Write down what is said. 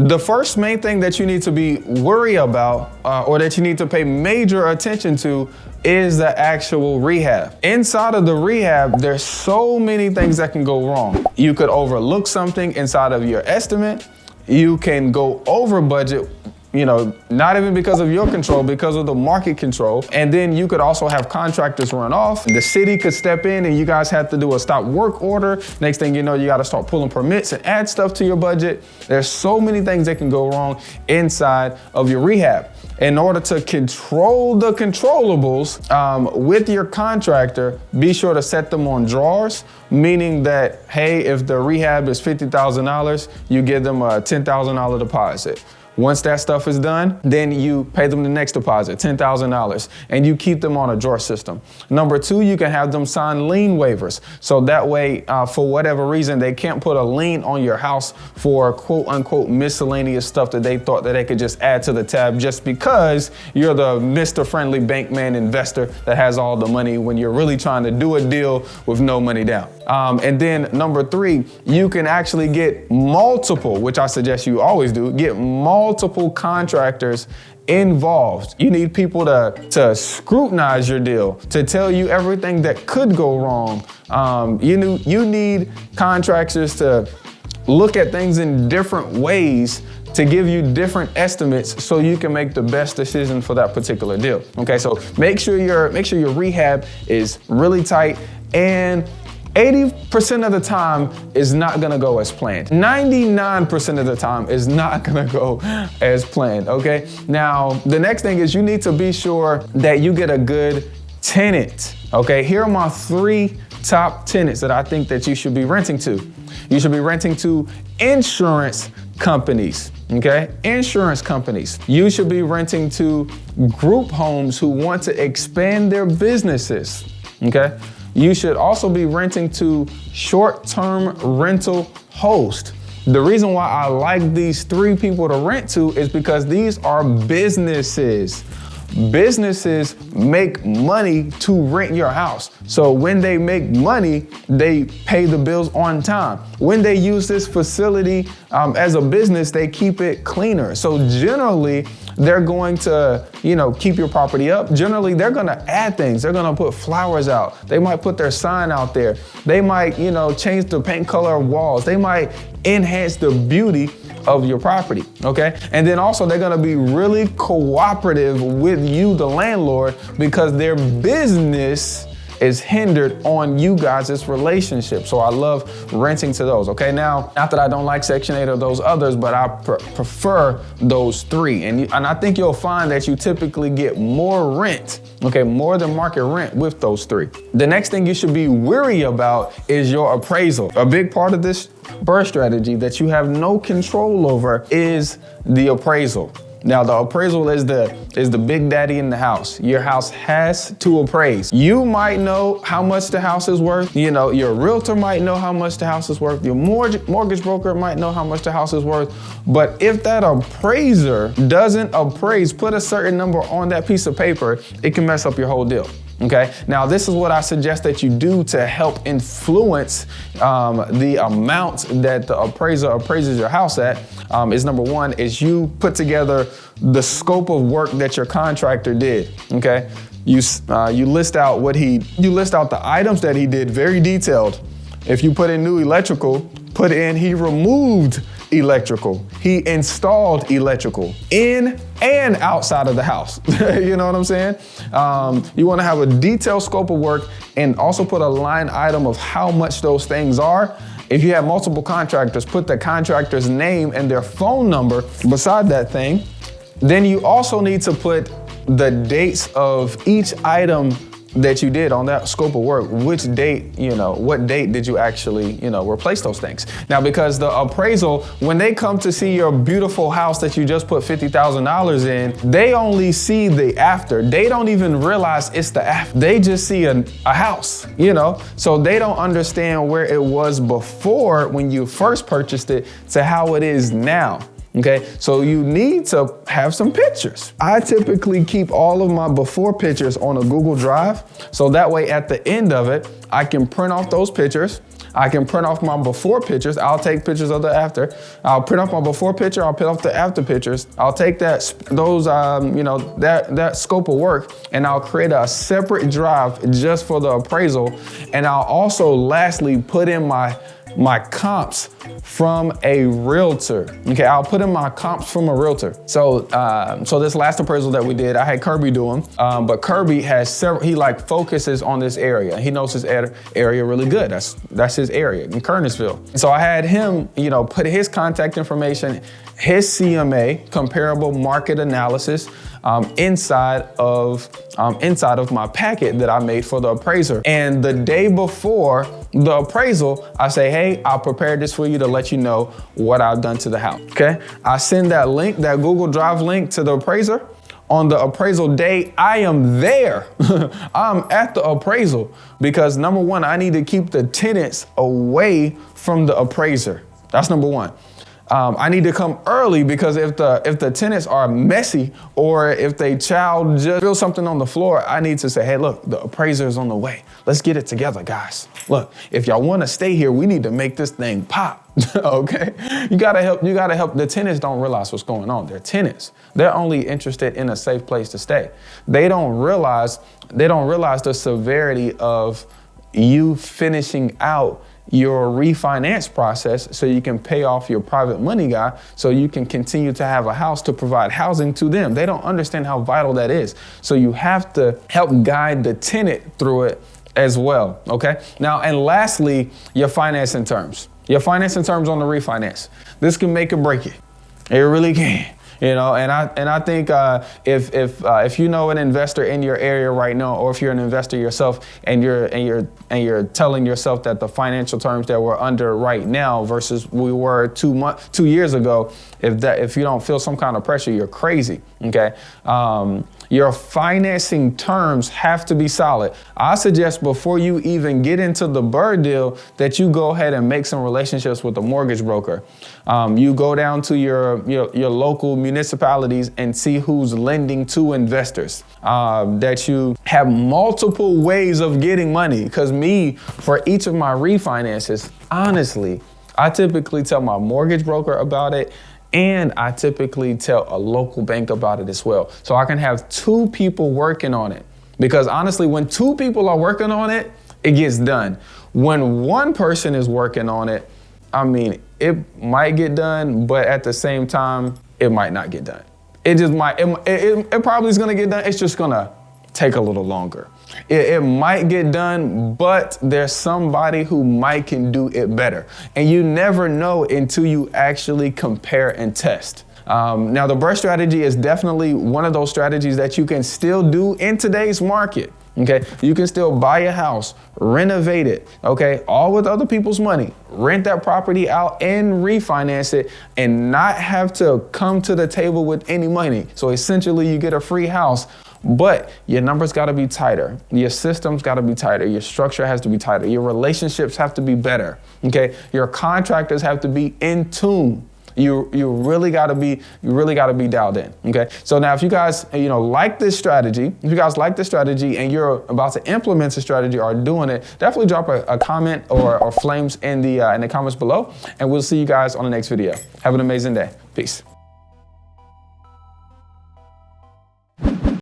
The first main thing that you need to be worried about or that you need to pay major attention to is the actual rehab. Inside of the rehab, there's so many things that can go wrong. You could overlook something inside of your estimate. You can go over budget, you know, not even because of your control, because of the market control. And then you could also have contractors run off. The city could step in and you guys have to do a stop work order. Next thing you know, you got to start pulling permits and add stuff to your budget. There's so many things that can go wrong inside of your rehab. In order to control the controllables with your contractor, be sure to set them on drawers, meaning that, hey, if the rehab is $50,000, you give them a $10,000 deposit. Once that stuff is done, then you pay them the next deposit, $10,000, and you keep them on a drawer system. Number two, you can have them sign lien waivers. So that way, for whatever reason, they can't put a lien on your house for quote unquote miscellaneous stuff that they thought that they could just add to the tab just because you're the Mr. Friendly Bankman investor that has all the money when you're really trying to do a deal with no money down. And then number three, you can actually get multiple, which I suggest you always do, get multiple contractors involved. You need people to scrutinize your deal, to tell you everything that could go wrong. You need contractors to look at things in different ways to give you different estimates so you can make the best decision for that particular deal. Okay, so make sure your rehab is really tight, and 80% of the time is not gonna go as planned. 99% of the time is not gonna go as planned, okay? Now, the next thing is you need to be sure that you get a good tenant, okay? Here are my 3 top tenants that I think that you should be renting to. You should be renting to insurance companies, okay? Insurance companies. You should be renting to group homes who want to expand their businesses, okay? You should also be renting to short-term rental hosts. The reason why I like these 3 people to rent to is because these are businesses. Businesses make money to rent your house. So when they make money, they pay the bills on time. When they use this facility as a business, they keep it cleaner. So generally, they're going to, keep your property up. Generally, they're gonna add things. They're gonna put flowers out. They might put their sign out there. They might, change the paint color of walls. They might enhance the beauty of your property, okay? And then also they're gonna be really cooperative with you, the landlord, because their business is hindered on you guys' relationship. So I love renting to those, okay? Now, not that I don't like Section 8 or those others, but I prefer those 3. And I think you'll find that you typically get more rent, okay? More than market rent with those 3. The next thing you should be weary about is your appraisal. A big part of this BRRRR strategy that you have no control over is the appraisal. Now, the appraisal is the big daddy in the house. Your house has to appraise. You might know how much the house is worth. Your realtor might know how much the house is worth. Your mortgage broker might know how much the house is worth. But if that appraiser doesn't appraise, put a certain number on that piece of paper, it can mess up your whole deal. Okay, now this is what I suggest that you do to help influence the amount that the appraiser appraises your house at. Is number one, is you put together the scope of work that your contractor did. Okay, you list out the items that he did, very detailed. If you put in new electrical, put in he removed electrical. He installed electrical in and outside of the house. You know what I'm saying? You want to have a detailed scope of work and also put a line item of how much those things are. If you have multiple contractors, put the contractor's name and their phone number beside that thing. Then you also need to put the dates of each item that you did on that scope of work. Which date, what date did you actually, replace those things? Now, because the appraisal, when they come to see your beautiful house that you just put $50,000 in, they only see the after. They don't even realize it's the after. They just see a house, So they don't understand where it was before when you first purchased it to how it is now. Okay, so you need to have some pictures. I typically keep all of my before pictures on a Google Drive. So that way at the end of it, I can print off those pictures. I can print off my before pictures. I'll take pictures of the after. I'll print off my before picture. I'll print off the after pictures. I'll take that scope of work, and I'll create a separate drive just for the appraisal. And I'll also lastly put in my comps from a realtor. Okay, I'll put in my comps from a realtor. So this last appraisal that we did, I had Kirby do them, but Kirby has several. He like focuses on this area. He knows his area really good. That's his area in Kernersville. So I had him, put his contact information, his CMA, comparable market analysis, inside of my packet that I made for the appraiser. And the day before the appraisal, I say, hey, I'll prepare this for you to let you know what I've done to the house. Okay, I send that link, that Google Drive link, to the appraiser. On the appraisal day, I am there. I'm at the appraisal because number one, I need to keep the tenants away from the appraiser. That's number one. I need to come early because if the tenants are messy or if they child just feel something on the floor, I need to say, hey, look, the appraiser is on the way. Let's get it together, guys. Look, if y'all want to stay here, we need to make this thing pop. Okay, you gotta help. The tenants don't realize what's going on. They're tenants. They're only interested in a safe place to stay. They don't realize the severity of you finishing out your refinance process so you can pay off your private money guy so you can continue to have a house to provide housing to them. They don't understand how vital that is. So you have to help guide the tenant through it as well, okay? Now, and lastly, your financing terms. Your financing terms on the refinance. This can make or break it. It really can. And I think if you know an investor in your area right now, or if you're an investor yourself and you're telling yourself that the financial terms that we're under right now versus we were 2 years ago, if you don't feel some kind of pressure, you're crazy. Okay. Your financing terms have to be solid. I suggest before you even get into the BRRRR deal that you go ahead and make some relationships with a mortgage broker. You go down to your local municipalities and see who's lending to investors. That you have multiple ways of getting money. Because for each of my refinances, honestly, I typically tell my mortgage broker about it. And I typically tell a local bank about it as well. So I can have 2 people working on it. Because honestly, when 2 people are working on it, it gets done. When one person is working on it, I mean, it might get done, but at the same time, it might not get done. It just might, it probably is gonna get done. It's just gonna take a little longer. It might get done, but there's somebody who can do it better. And you never know until you actually compare and test. Now, the BRRRR strategy is definitely one of those strategies that you can still do in today's market. Okay, you can still buy a house, renovate it, okay, all with other people's money, rent that property out and refinance it and not have to come to the table with any money. So essentially you get a free house, but your numbers got to be tighter. Your systems got to be tighter. Your structure has to be tighter. Your relationships have to be better. Okay, your contractors have to be in tune. You really gotta be dialed in. Okay. So now if you guys like this strategy, and you're about to implement the strategy or doing it, definitely drop a comment or flames in the comments below, and we'll see you guys on the next video. Have an amazing day. Peace.